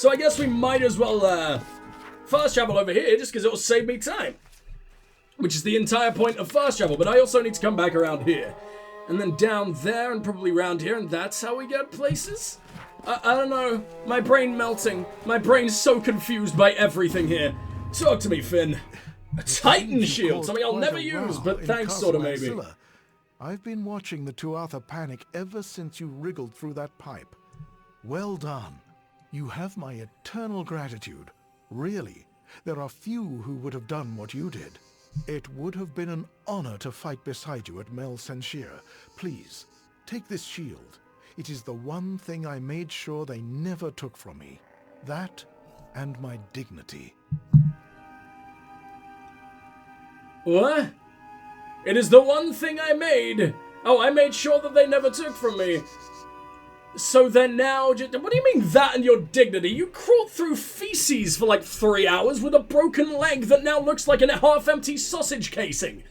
So I guess we might as well fast travel over here just because it will save me time. Which is the entire point of fast travel, but I also need to come back around here. And then down there and probably around here, and that's how we get places? I don't know. My brain melting. My brain's so confused by everything here. Talk to me, Finn. A Titan shield, something I'll never use, but thanks sort of maybe. I've been watching the Tuatha panic ever since you wriggled through that pipe. Well done. You have my eternal gratitude. Really, there are few who would have done what you did. It would have been an honor to fight beside you at Mel Senshir. Please, take this shield. It is the one thing I made sure they never took from me. That and my dignity. What? It is the one thing I made. Oh, I made sure that they never took from me. So then now, what do you mean that and your dignity? You crawled through feces for like 3 hours with a broken leg that now looks like a half-empty sausage casing.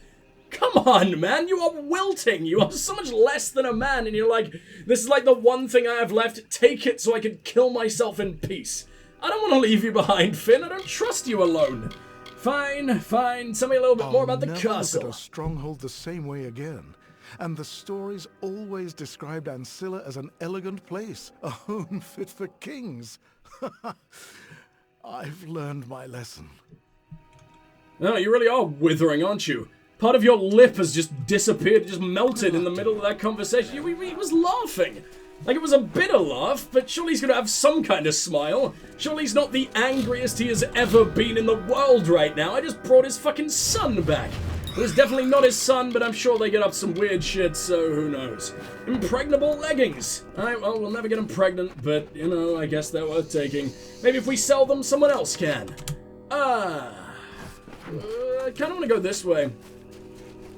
Come on, man, you are wilting. You are so much less than a man, and you're like, this is like the one thing I have left. Take it so I can kill myself in peace. I don't want to leave you behind, Finn. I don't trust you alone. Fine, fine. Tell me a little bit more about the castle. I'll never look at a stronghold the same way again. And the stories always described Ancilla as an elegant place, a home fit for kings. I've learned my lesson. No, you really are withering, aren't you? Part of your lip has just disappeared, just melted in the middle of that conversation. He was laughing. Like it was a bitter laugh, but surely he's gonna have some kind of smile. Surely he's not the angriest he has ever been in the world right now. I just brought his fucking son back. It was definitely not his son, but I'm sure they get up some weird shit, so who knows. Impregnable leggings. Alright, well, we'll never get them pregnant, but, you know, I guess they're worth taking. Maybe if we sell them, someone else can. I kind of want to go this way.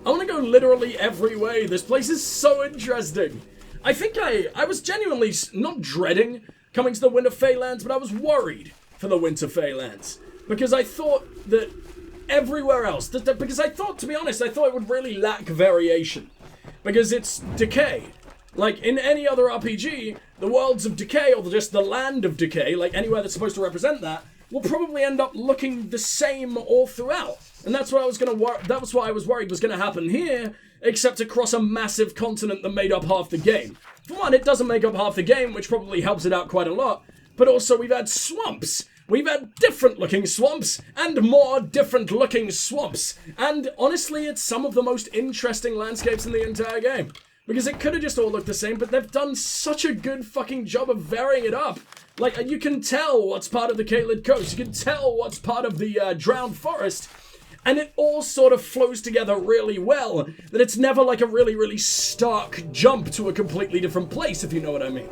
I want to go literally every way. This place is so interesting. I think I was genuinely not dreading coming to the Winter Feylands, but I was worried for the Winter Feylands. Because I thought that everywhere else, because I thought, to be honest, I thought it would really lack variation. Because it's decay. Like, in any other RPG, the worlds of decay, or just the land of decay, like anywhere that's supposed to represent that, will probably end up looking the same all throughout. And that's what I was what I was worried was gonna happen here, except across a massive continent that made up half the game. For one, it doesn't make up half the game, which probably helps it out quite a lot, but also we've had swamps. We've had different looking swamps, and more different looking swamps. And honestly, it's some of the most interesting landscapes in the entire game. Because it could have just all looked the same, but they've done such a good fucking job of varying it up. Like, you can tell what's part of the Caelid Coast, you can tell what's part of the Drowned Forest, and it all sort of flows together really well, that it's never like a really, really stark jump to a completely different place, if you know what I mean.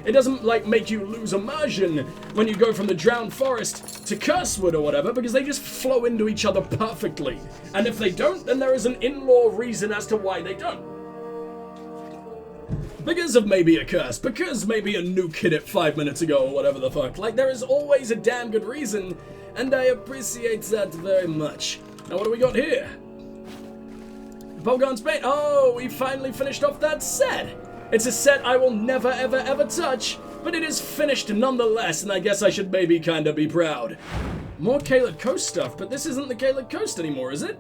It doesn't, like, make you lose immersion when you go from the Drowned Forest to Cursewood or whatever, because they just flow into each other perfectly. And if they don't, then there is an in-law reason as to why they don't. Because of maybe a curse, because maybe a nuke hit it 5 minutes ago or whatever the fuck. Like, there is always a damn good reason, and I appreciate that very much. Now, what do we got here? Pogon's Paint. Oh, we finally finished off that set. It's a set I will never, ever, ever touch, but it is finished nonetheless, and I guess I should maybe kinda be proud. More Caelid Coast stuff, but this isn't the Caelid Coast anymore, is it?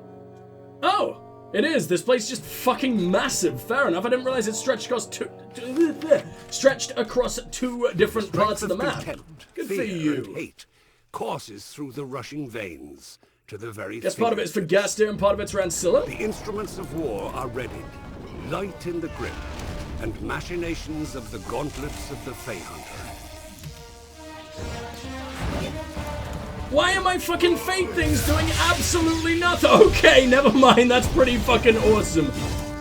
Oh, it is. This place is just fucking massive. Fair enough. I didn't realize it stretched across two different parts of the map. Good for you. And hate courses through the rushing veins to the very. Guess part of it's for Gastir and part of it's for Ancilla. The instruments of war are readied, light in the grip, and machinations of the gauntlets of the Fey Hunter. Why are my fucking fate things doing absolutely nothing? Okay, never mind, that's pretty fucking awesome.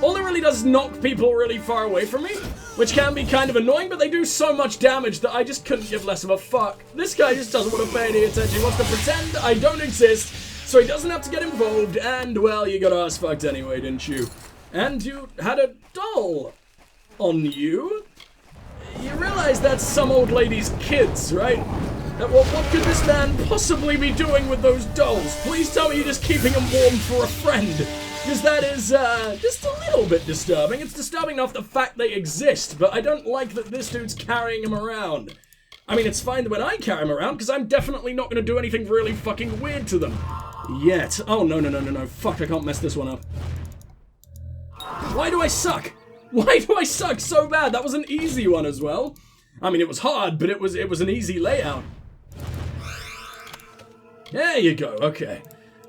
All it really does is knock people really far away from me, which can be kind of annoying, but they do so much damage that I just couldn't give less of a fuck. This guy just doesn't want to pay any attention. He wants to pretend I don't exist, so he doesn't have to get involved, and, well, you got ass fucked anyway, didn't you? And you had a doll on you? You realize that's some old lady's kids, right? Well, what could this man possibly be doing with those dolls? Please tell me you're just keeping them warm for a friend. Because that is, just a little bit disturbing. It's disturbing enough the fact they exist, but I don't like that this dude's carrying them around. I mean, it's fine when I carry them around, because I'm definitely not going to do anything really fucking weird to them. Yet. Oh, no. Fuck, I can't mess this one up. Why do I suck? Why do I suck so bad? That was an easy one as well. I mean, it was hard, but it was an easy layout. There you go, okay.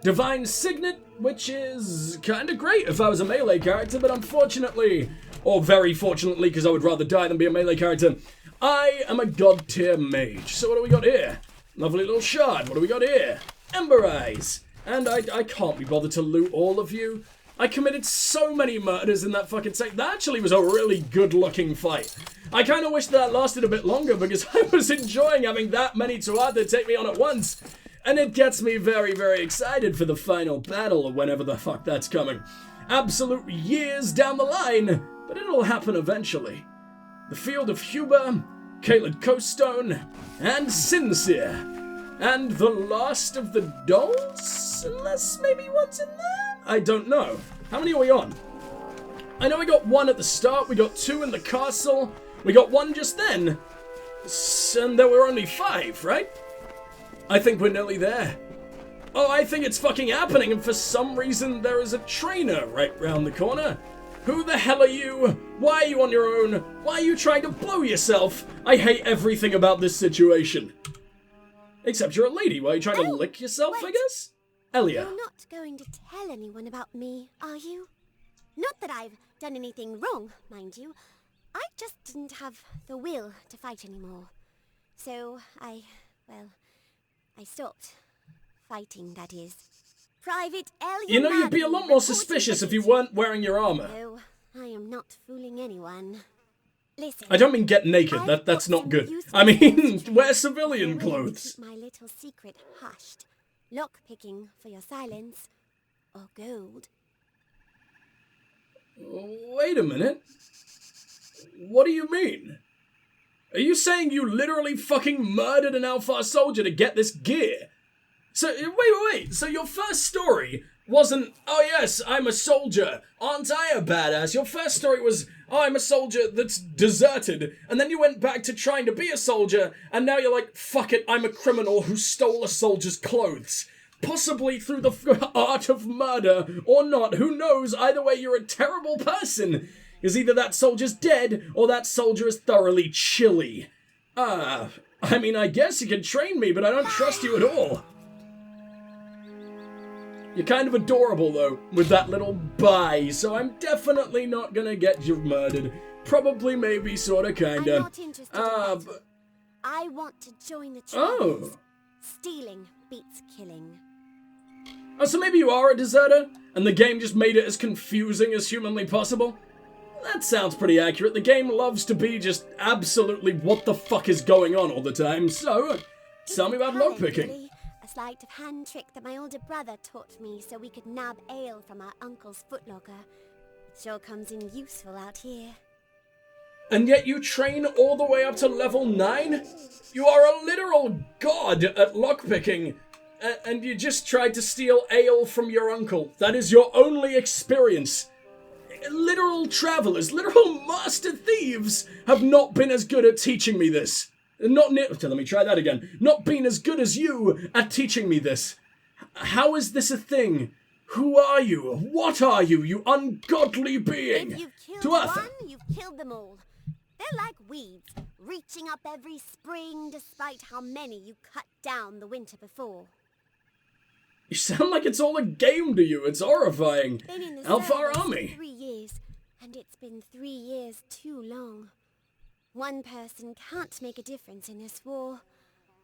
Divine Signet, which is kind of great if I was a melee character, but unfortunately, or very fortunately, because I would rather die than be a melee character, I am a god tier mage. So what do we got here? Lovely little shard. What do we got here? Ember Eyes. And I can't be bothered to loot all of you. I committed so many murders in that fucking set. That actually was a really good looking fight. I kind of wish that lasted a bit longer because I was enjoying having that many Tuatha take me on at once. And it gets me very, very excited for the final battle or whenever the fuck that's coming. Absolute years down the line, but it'll happen eventually. The Field of Huber, Caelid Coaststone, and Sincere. And the last of the dolls? Unless maybe one's in there? I don't know. How many are we on? I know we got one at the start, we got two in the castle, we got one just then. And there were only 5, right? I think we're nearly there. Oh, I think it's fucking happening, and for some reason there is a trainer right round the corner. Who the hell are you? Why are you on your own? Why are you trying to blow yourself? I hate everything about this situation. Except you're a lady. Why are you trying to lick yourself, I guess? Elia. You're not going to tell anyone about me, are you? Not that I've done anything wrong, mind you. I just didn't have the will to fight anymore. So I stopped. Fighting, that is. Private Elia. You know, you'd be a lot more suspicious if you weren't wearing your armor. No, I am not fooling anyone. Listen. I don't mean get naked. That's not good. I mean, wear civilian clothes. Keep my little secret hushed. Lock-picking for your silence. Or gold. Wait a minute. What do you mean? Are you saying you literally fucking murdered an Alfar soldier to get this gear? So, wait. So your first story wasn't, oh yes, I'm a soldier. Aren't I a badass? Your first story was, oh, I'm a soldier that's deserted. And then you went back to trying to be a soldier, and now you're like, fuck it, I'm a criminal who stole a soldier's clothes. Possibly through the art of murder, or not, who knows? Either way, you're a terrible person. Is either that soldier's dead, or that soldier is thoroughly chilly. I mean, I guess you can train me, but I don't trust you at all. You're kind of adorable, though, with that little bye, so I'm definitely not gonna get you murdered. Probably, maybe, sorta, kinda. I'm not interested in that. But... I want to join the tribes. Oh. Stealing beats killing. Oh, so maybe you are a deserter, and the game just made it as confusing as humanly possible? That sounds pretty accurate. The game loves to be just absolutely what the fuck is going on all the time, so tell me about lockpicking. Really. A sleight of hand trick that my older brother taught me so we could nab ale from our uncle's footlocker. It sure comes in useful out here. And yet you train all the way up to level 9? You are a literal god at lockpicking, and you just tried to steal ale from your uncle. That is your only experience. Literal travelers, literal master thieves have not been as good at teaching me this. Let me try that again. Not been as good as you at teaching me this. How is this a thing? Who are you? What are you, you ungodly being? If you've killed Tuatha. one, you've killed them all. They're like weeds, reaching up every spring despite how many you cut down the winter before. You sound like it's all a game to you. It's horrifying. Been in the Alfar service Army. 3 years, and it's been 3 years too long. One person can't make a difference in this war.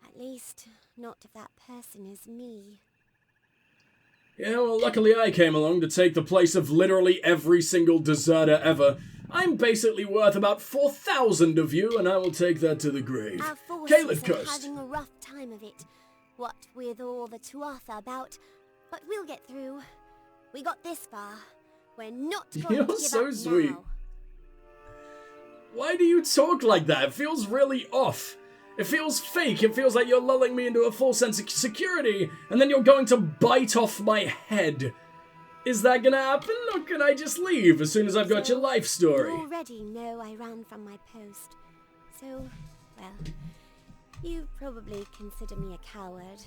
At least, not if that person is me. Yeah, well, luckily I came along to take the place of literally every single deserter ever. I'm basically worth about 4,000 of you, and I will take that to the grave. Our forces Caelid are Coast. having a rough time of it. What with all the Tuatha about, but we'll get through. We got this far. We're not going You're to give so up sweet. now. Why do you talk like that? It feels really off. It feels fake. It feels like you're lulling me into a false sense of security, and then you're going to bite off my head. Is that gonna happen, or can I just leave as soon as I've got your life story? You already know I ran from my post. So, well, You probably consider me a coward.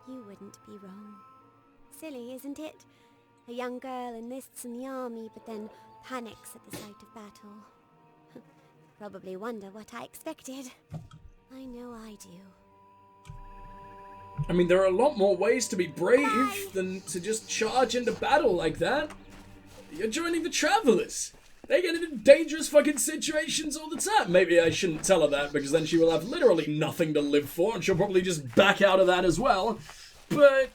You wouldn't be wrong. Silly, isn't it? A young girl enlists in the army, but then panics at the sight of battle. Probably wonder what I expected. I know I do. I mean, there are a lot more ways to be brave than to just charge into battle like that. You're joining the Travelers. They get into dangerous fucking situations all the time. Maybe I shouldn't tell her that, because then she will have literally nothing to live for, and she'll probably just back out of that as well. But,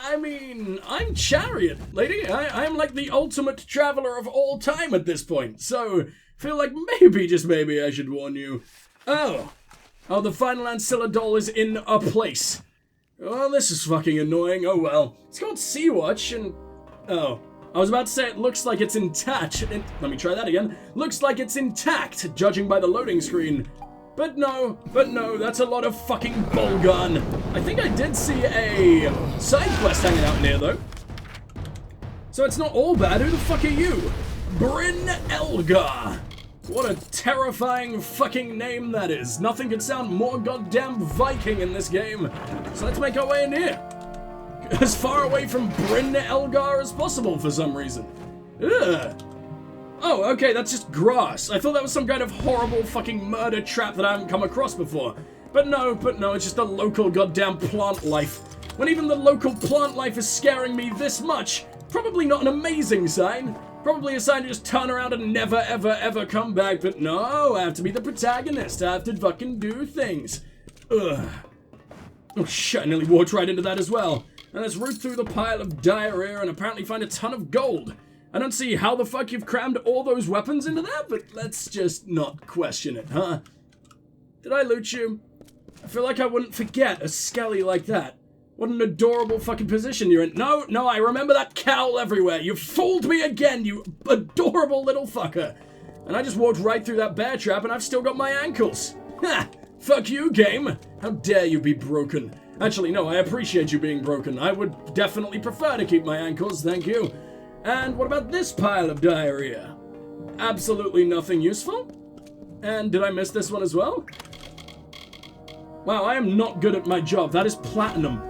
I mean, I'm Chariot, lady. I am like the ultimate traveler of all time at this point, so feel like maybe, just maybe, I should warn you. Oh, the final Ancilla doll is in a place. Oh, this is fucking annoying. Oh well. It's called Sea-Watch, and... oh. I was about to say it looks like it's intact. Let me try that again. Looks like it's intact, judging by the loading screen. But no, that's a lot of fucking bullgun. I think I did see a side quest hanging out in here, though. So it's not all bad. Who the fuck are you? Bryn Elgar. What a terrifying fucking name that is. Nothing could sound more goddamn Viking in this game. So let's make our way in here. As far away from Bryn Elgar as possible for some reason. Ugh. Oh, okay, that's just grass. I thought that was some kind of horrible fucking murder trap that I haven't come across before. But no, it's just a local goddamn plant life. When even the local plant life is scaring me this much, probably not an amazing sign. Probably a sign to just turn around and never, ever, ever come back. But no, I have to be the protagonist. I have to fucking do things. Ugh. Oh shit, I nearly walked right into that as well. And let's root through the pile of diarrhea and apparently find a ton of gold. I don't see how the fuck you've crammed all those weapons into that, but let's just not question it, huh? Did I loot you? I feel like I wouldn't forget a skelly like that. What an adorable fucking position you're in. No, I remember that cowl everywhere. You fooled me again, you adorable little fucker. And I just walked right through that bear trap and I've still got my ankles. Ha! Fuck you, game. How dare you be broken. Actually, no, I appreciate you being broken. I would definitely prefer to keep my ankles, thank you. And what about this pile of diarrhea? Absolutely nothing useful? And did I miss this one as well? Wow, I am not good at my job. That is platinum.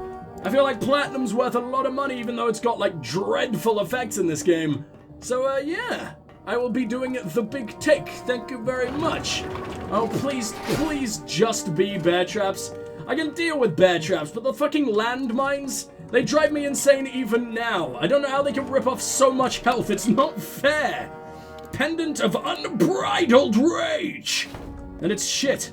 I feel like platinum's worth a lot of money, even though it's got, like, dreadful effects in this game. So, yeah. I will be doing the big take. Thank you very much. Oh, please just be bear traps. I can deal with bear traps, but the fucking landmines, they drive me insane even now. I don't know how they can rip off so much health. It's not fair. Pendant of Unbridled Rage. And it's shit.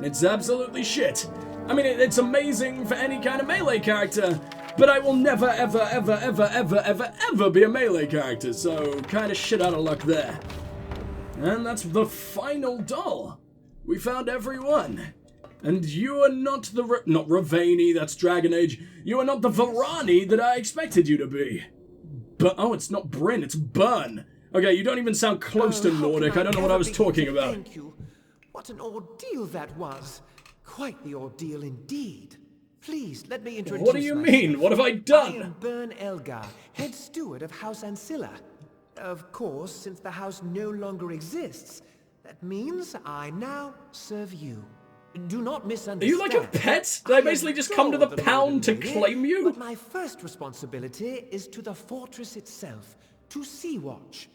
It's absolutely shit. I mean, it's amazing for any kind of melee character, but I will never, ever, ever, ever, ever, ever, ever be a melee character, so kind of shit out of luck there. And that's the final doll. We found everyone. And you are not the not Ravani, that's Dragon Age. You are not the Varani that I expected you to be. But oh, it's not Bryn, it's Burn. Okay, you don't even sound close to Nordic. I don't know what I was talking about. Thank you. What an ordeal that was. Quite the ordeal indeed. Please let me introduce myself. What do you mean? What have I done? I am Burn Elgar, head steward of House Ancilla. Of course, since the house no longer exists, that means I now serve you. Do not misunderstand. Are you like a pet? Did I basically just come to the pound to claim you? But my first responsibility is to the fortress itself, to Sea-Watch.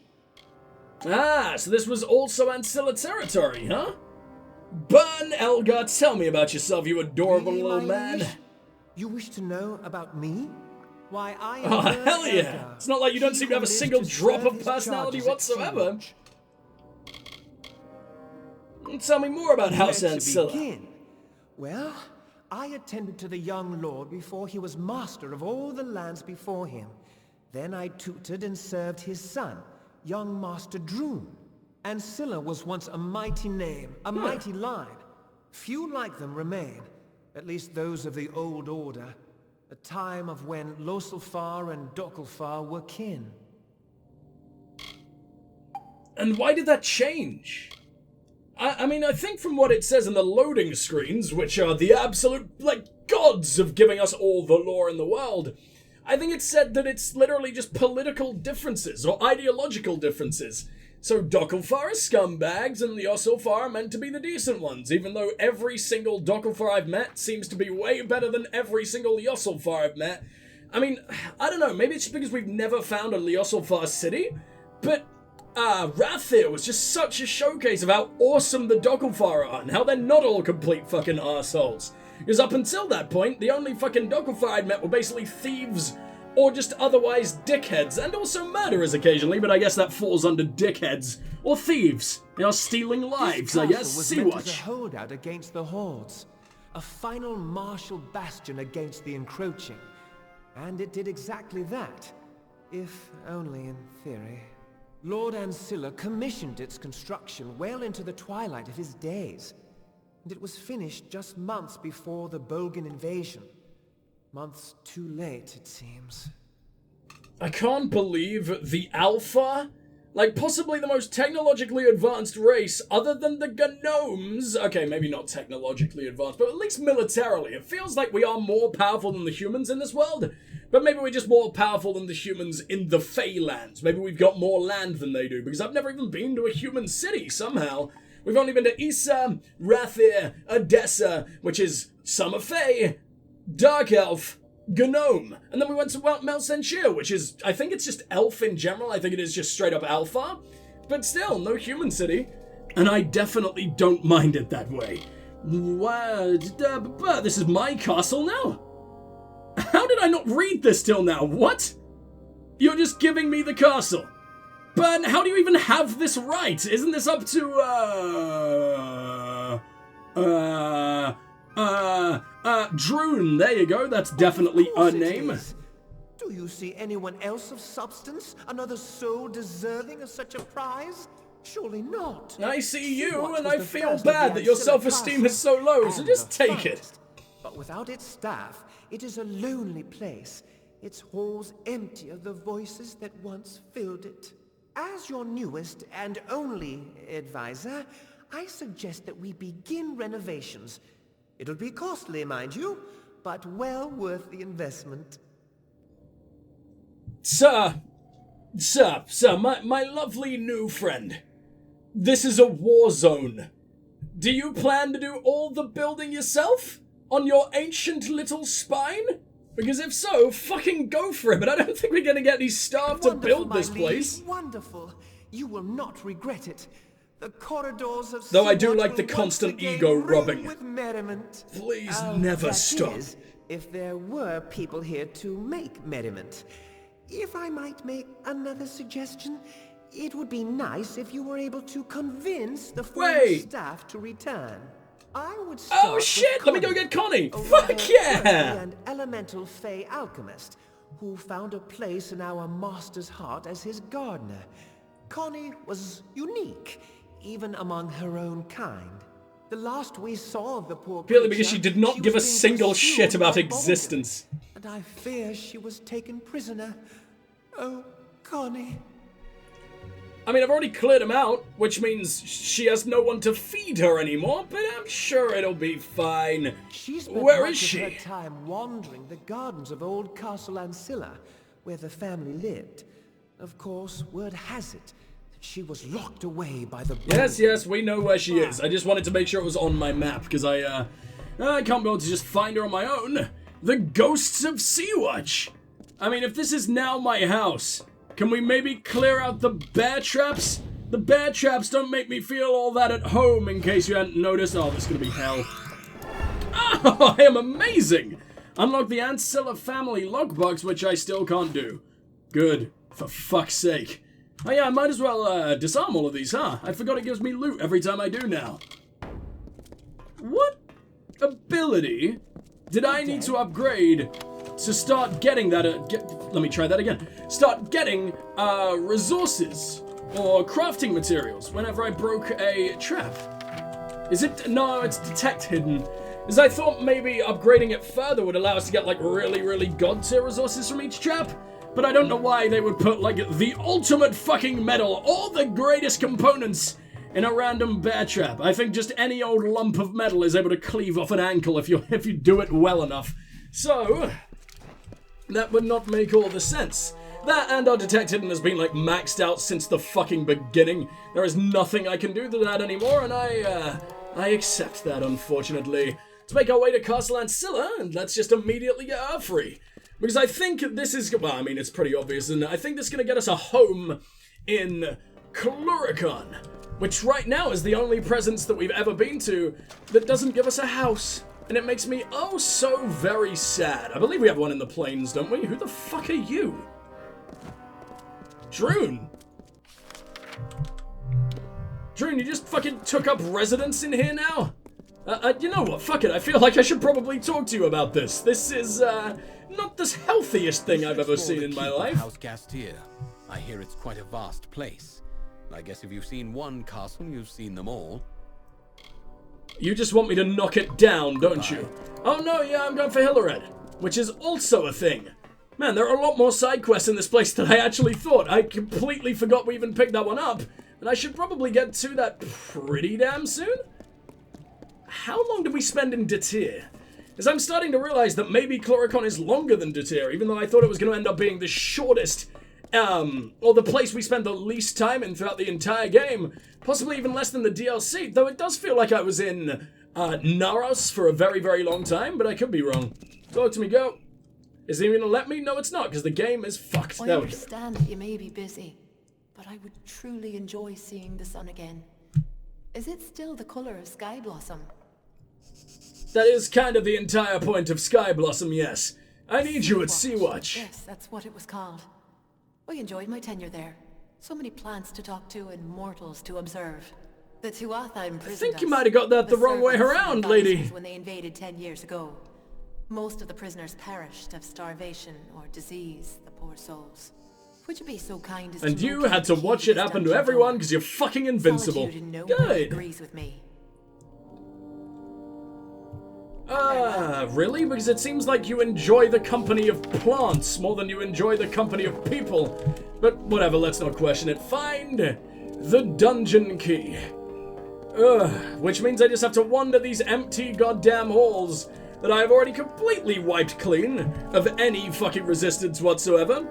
Ah, so this was also Ancilla territory, huh? Burn Elgar, tell me about yourself, you adorable Really, little my man. liege? You wish to know about me? Why, I am Oh, Burn hell yeah. Elgar, It's not like you don't he seem to have a who lives single to drop serve of his personality charges at whatsoever. Sea-Watch. Tell me more about House Where to Ancilla. begin? Well, I attended to the young lord before he was master of all the lands before him. Then I tutored and served his son, young Master Droon. Ancilla was once a mighty name, a mighty line. Few like them remain, at least those of the old order. A time of when Ljosalfar and Dokkalfar were kin. And why did that change? I mean, I think from what it says in the loading screens, which are the absolute, like, gods of giving us all the lore in the world, I think it said that it's literally just political differences or ideological differences. So Dokkalfar are scumbags, and Ljosalfar are meant to be the decent ones, even though every single Dokkalfar I've met seems to be way better than every single Ljosalfar I've met. I mean, I don't know, maybe it's just because we've never found a Ljosalfar city, but Rathir was just such a showcase of how awesome the Dokkalfar are, and how they're not all complete fucking arseholes. Because up until that point, the only fucking Dokkalfar I'd met were basically thieves, or just otherwise dickheads, and also murderers occasionally, but I guess that falls under dickheads, or thieves. They are stealing lives, I guess. Was Sea meant Watch. as a holdout against the hordes, a final martial bastion against the encroaching. And it did exactly that, if only in theory. Lord Ancilla commissioned its construction well into the twilight of his days, and it was finished just months before the Bolgan invasion. Months too late, it seems. I can't believe the Alpha, like possibly the most technologically advanced race other than the Gnomes. Okay, maybe not technologically advanced, but at least militarily. It feels like we are more powerful than the humans in this world, but maybe we're just more powerful than the humans in the Feylands. Maybe we've got more land than they do, because I've never even been to a human city somehow. We've only been to Issa, Rathir, Odessa, which is Summer Fey, Dark Elf, Gnome, and then we went to Melsenshir, which is, I think it's just Elf in general. I think it is just straight up Alpha, but still, no human city, and I definitely don't mind it that way. This is my castle now? How did I not read this till now? What? You're just giving me the castle. But how do you even have this right? Isn't this up to, Droon, there you go, that's definitely a name. Do you see anyone else of substance? Another soul deserving of such a prize? Surely not. I see you, What and was I the feel first of bad the that your Ancilla self-esteem is so castles low, so and just the take it. finest. But without its staff, it is a lonely place, its halls empty of the voices that once filled it. As your newest and only advisor, I suggest that we begin renovations. It'll be costly, mind you, but well worth the investment. Sir, my lovely new friend. This is a war zone. Do you plan to do all the building yourself? On your ancient little spine? Because if so, fucking go for it, but I don't think we're gonna get any staff to build this place. Wonderful. You will not regret it. The corridors of Though I do Sea like Watch the will constant once again ego ring rubbing. with merriment. Please never That stop. is, if there were people here to make merriment. If I might make another suggestion, it would be nice if you were able to convince the former Wait. staff to return. I would start Oh with shit, let me go Connie, get Connie. a Fuck rather yeah! quirky and elemental fey alchemist who found a place in our master's heart as his gardener. Connie was unique, even among her own kind. The last we saw of the poor Purely because creature, she did not give a was being single pursued shit about by existence. Bolgan, and I fear she was taken prisoner. Oh, Connie. I mean, I've already cleared him out, which means she has no one to feed her anymore, but I'm sure it'll be fine. She spent Where much is of she? her time wandering the gardens of old Castle Ancilla, where the family lived. Of course, word has it that she was locked away by the Yes, we know where she is. I just wanted to make sure it was on my map, because I can't be able to just find her on my own. The Ghosts of Sea Watch. I mean, if this is now my house, can we maybe clear out the bear traps? The bear traps don't make me feel all that at home, in case you hadn't noticed. Oh, this is gonna be hell. Oh, I am amazing! Unlock the Ancilla family lockbox, which I still can't do. Good, for fuck's sake. Oh yeah, I might as well disarm all of these, huh? I forgot it gives me loot every time I do now. What ability did I need to upgrade to start getting that, let me try that again. Start getting, resources or crafting materials whenever I broke a trap? Is it, no, it's detect hidden. As I thought maybe upgrading it further would allow us to get like really god tier resources from each trap, but I don't know why they would put like the ultimate fucking metal, all the greatest components in a random bear trap. I think just any old lump of metal is able to cleave off an ankle if you do it well enough. So that would not make all the sense. That and our detect hidden has been, like, maxed out since the fucking beginning. There is nothing I can do to that anymore, and I accept that, unfortunately. Let's make our way to Castle Ancilla, and let's just immediately get her free. Because I think this is, well, I mean, it's pretty obvious, and I think this is going to get us a home in Cluricon, which right now is the only presence that we've ever been to that doesn't give us a house. And it makes me oh so very sad. I believe we have one in the plains, don't we? Who the fuck are you? Droon? Droon, you just fucking took up residence in here now? You know what? Fuck it. I feel like I should probably talk to you about this. This is, not the healthiest thing I've ever seen in my life. House Gastier. I hear it's quite a vast place. I guess if you've seen one castle, you've seen them all. You just want me to knock it down, don't you? Oh no, yeah, I'm going for Hilared, which is also a thing. Man, there are a lot more side quests in this place than I actually thought. I completely forgot we even picked that one up, and I should probably get to that pretty damn soon. How long did we spend in Datir? As I'm starting to realize that maybe Cluricon is longer than Datir, even though I thought it was going to end up being the shortest, or the place we spent the least time in throughout the entire game. Possibly even less than the DLC, though it does feel like I was in Naros for a very, very long time, but I could be wrong. Talk to me, go. Is it even going to let me? No, it's not, because the game is fucked. I understand that you may be busy, but I would truly enjoy seeing the sun again. Is it still the color of Sky Blossom? That is kind of the entire point of Sky Blossom, yes. I need you at Sea-Watch. Yes, that's what it was called. I enjoyed my tenure there. So many plants to talk to and mortals to observe. The Tuatha imprisoned I think us. you might have got that the wrong way around, lady. When they invaded 10 years ago. Most of the prisoners perished of starvation or disease, the poor souls. Would you be so kind as and to you had to watch it happen to everyone because you're fucking invincible. Good. Agrees with me. Really? Because it seems like you enjoy the company of plants more than you enjoy the company of people. But whatever, let's not question it. Find the dungeon key. Which means I just have to wander these empty goddamn halls that I have already completely wiped clean of any fucking resistance whatsoever.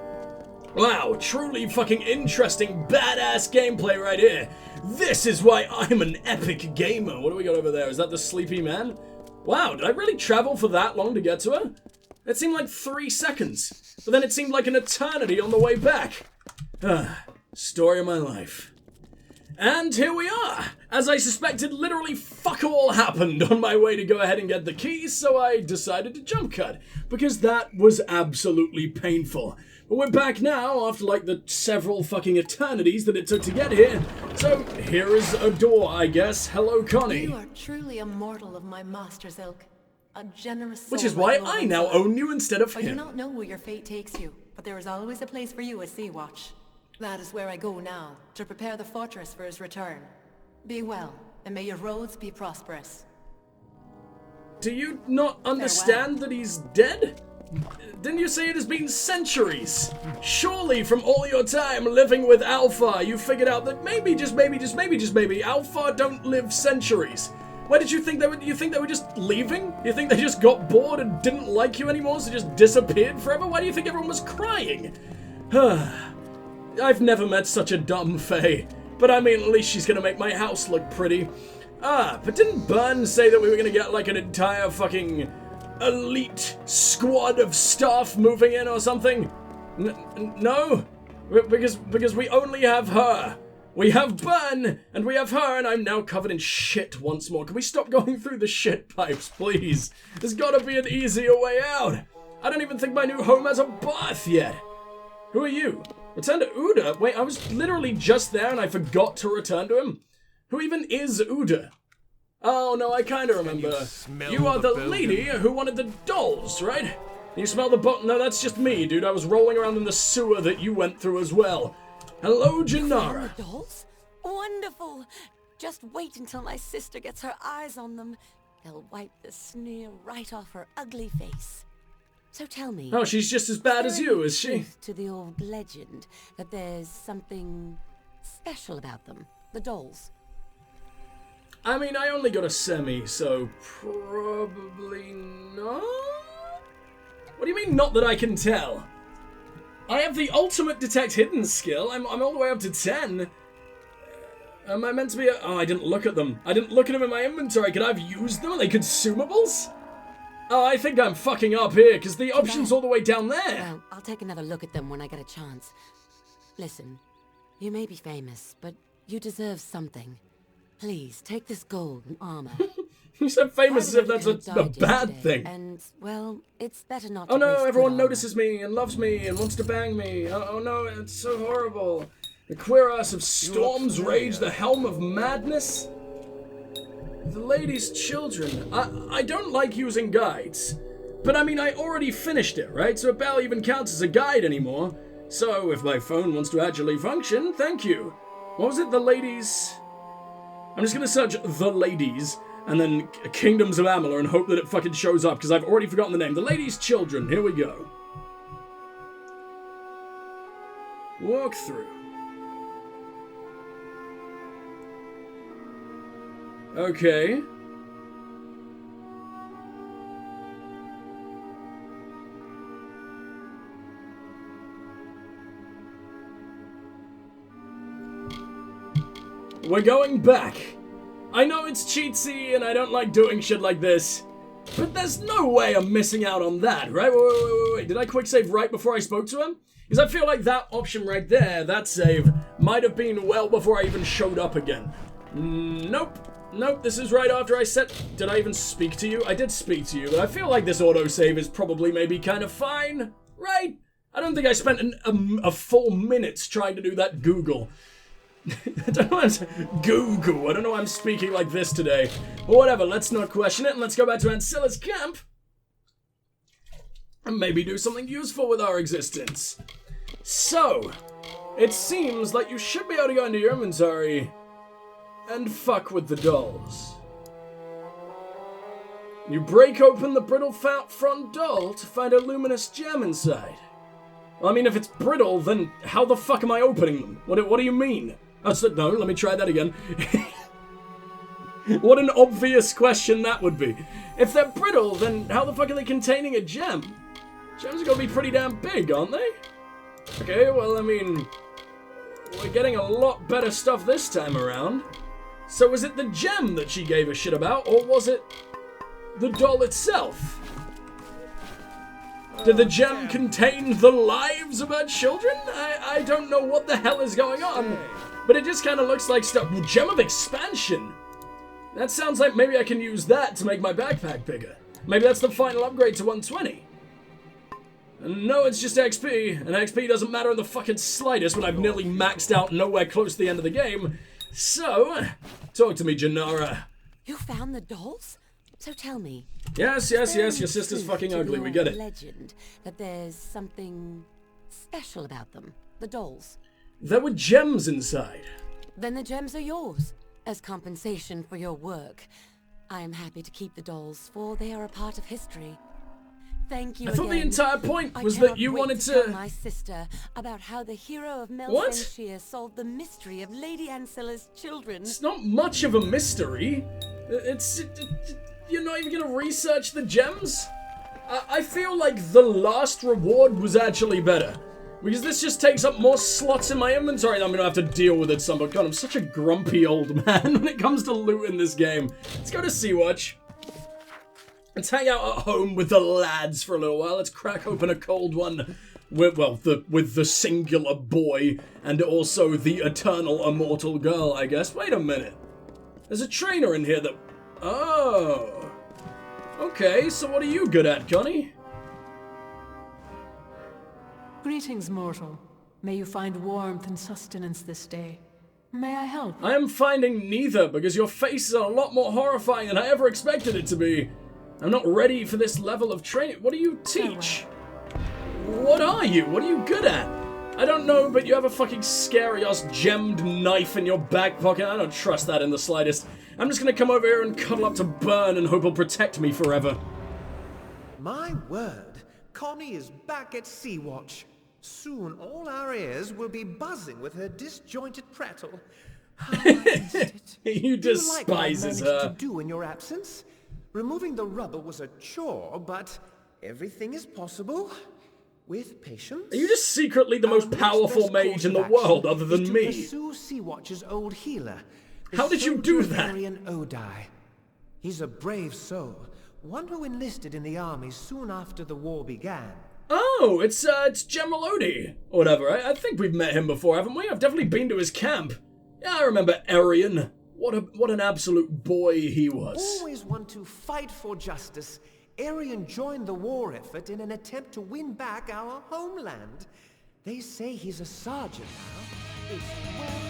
Wow, truly fucking interesting, badass gameplay right here. This is why I'm an epic gamer. What do we got over there? Is that the sleepy man? Wow, did I really travel for that long to get to her? It seemed like 3 seconds, but then it seemed like an eternity on the way back. Story of my life. And here we are! As I suspected, literally fuck all happened on my way to go ahead and get the keys, so I decided to jump cut, because that was absolutely painful. But we're back now, after like the several fucking eternities that it took to get here. So, here is a door, I guess. Hello, Connie. You are truly a mortal of my master's ilk. A generous soul. Which is why I now own you instead of him. I do not know where your fate takes you, but there is always a place for you at Sea-Watch. That is where I go now, to prepare the fortress for his return. Be well, and may your roads be prosperous. Do you not understand that he's dead? Didn't you say it has been centuries? Surely from all your time living with Alpha, you figured out that maybe, just maybe, Alpha don't live centuries. Why did you think they were, you think they were just leaving? You think they just got bored and didn't like you anymore, so just disappeared forever? Why do you think everyone was crying? I've never met such a dumb fae. But I mean, at least she's gonna make my house look pretty. But didn't Burn say that we were gonna get like an entire fucking elite squad of staff moving in or something? No? Because we only have her. We have Burn, and we have her, and I'm now covered in shit once more. Can we stop going through the shit pipes, please? There's gotta be an easier way out. I don't even think my new home has a bath yet. Who are you? Return to Uda? Wait, I was literally just there and I forgot to return to him? Who even is Uda? Oh no, I kinda remember. You are the lady who wanted the dolls, right? You smell the boat? No, that's just me, dude. I was rolling around in the sewer that you went through as well. Hello, Janara. The dolls? Wonderful! Just wait until my sister gets her eyes on them. They'll wipe the sneer right off her ugly face. So tell me. Oh, she's just as bad as you, is she? To the old legend that there's something special about them, the dolls. I mean, I only got a semi, so probably not? What do you mean, not that I can tell? I have the ultimate detect hidden skill. I'm all the way up to 10. Am I meant to be oh, I didn't look at them. I didn't look at them in my inventory. Could I have used them? Are they consumables? Oh, I think I'm fucking up here, because the option's all the way down there. Well, I'll take another look at them when I get a chance. Listen, you may be famous, but you deserve something. Please, take this gold and armor. You said famous as if that's a bad thing. And, well, it's better not Oh to no, waste everyone good notices me and loves me and wants to bang me. Oh no, it's so horrible. The cuirass of storms rage, the helm of madness. The lady's children. I don't like using guides. But I mean, I already finished it, right? So it barely even counts as a guide anymore. So if my phone wants to actually function, thank you. What was it? The ladies... I'm just gonna search the ladies and then Kingdoms of Amalur and hope that it fucking shows up, because I've already forgotten the name. The lady's children. Here we go. Walk through. Okay. We're going back. I know it's cheatsy and I don't like doing shit like this, but there's no way I'm missing out on that, right? Wait. Did I quick save right before I spoke to him? Because I feel like that option right there, that save, might have been well before I even showed up again. Nope, this is right after I said... Did I even speak to you? I did speak to you, but I feel like this autosave is probably maybe kind of fine, right? I don't think I spent a full minute trying to do that Google. I don't know Google. I don't know why I'm speaking like this today. But whatever, let's not question it, and let's go back to Ancilla's camp. And maybe do something useful with our existence. So, it seems like you should be able to go into your inventory and fuck with the dolls. You break open the brittle front doll to find a luminous gem inside. Well, I mean, if it's brittle, then how the fuck am I opening them? What do you mean? Oh, so, no, let me try that again. What an obvious question that would be. If they're brittle, then how the fuck are they containing a gem? Gems are gonna be pretty damn big, aren't they? Okay, well, I mean, we're getting a lot better stuff this time around. So was it the gem that she gave a shit about, or was it the doll itself? Did the gem contain the lives of her children? I don't know what the hell is going on, but it just kind of looks like stuff. Gem of expansion. That sounds like maybe I can use that to make my backpack bigger. Maybe that's the final upgrade to 120. No, it's just XP, and XP doesn't matter in the fucking slightest when I've nearly maxed out nowhere close to the end of the game. So, talk to me, Janara. You found the dolls? So tell me. Yes, your sister's fucking ugly, we get it. Legend that there's something special about them, the dolls. There were gems inside. Then the gems are yours, as compensation for your work. I am happy to keep the dolls, for they are a part of history. Thank you. I thought again. the entire point was that you wanted to tell my sister about how the hero of Melfenshire solved the mystery of Lady Ancilla's children. It's not much of a mystery. You're not even gonna research the gems? I feel like the last reward was actually better. Because this just takes up more slots in my inventory and I'm gonna have to deal with it some. But God, I'm such a grumpy old man when it comes to loot in this game. Let's go to Sea-Watch. Let's hang out at home with the lads for a little while. Let's crack open a cold one with, well, with the singular boy and also the eternal immortal girl, I guess. Wait a minute. There's a trainer in here that... Oh. Okay, so what are you good at, Connie? Greetings, mortal. May you find warmth and sustenance this day. May I help? I am finding neither, because your face is a lot more horrifying than I ever expected it to be. I'm not ready for this level of training. What do you teach? What are you? What are you good at? I don't know, but you have a fucking scary-ass gemmed knife in your back pocket. I don't trust that in the slightest. I'm just gonna come over here and cuddle up to Burn and hope he'll protect me forever. My word, Connie is back at Sea-Watch. Soon all our ears will be buzzing with her disjointed prattle. How I missed it. You despises like what I managed her. to do in your absence? Removing the rubble was a chore, but everything is possible. With patience. Are you just secretly the most our next powerful best mage course in the of action world other is than to me? pursue Sea-Watch's old healer. the How did you do soldier that? Arian Odai. He's a brave soul, one who enlisted in the army soon after the war began. Oh, it's General Odie, or whatever. I think we've met him before, haven't we? I've definitely been to his camp. Yeah, I remember Arian. What an absolute boy he was. Always one to fight for justice, Arian joined the war effort in an attempt to win back our homeland. They say he's a sergeant now. It's well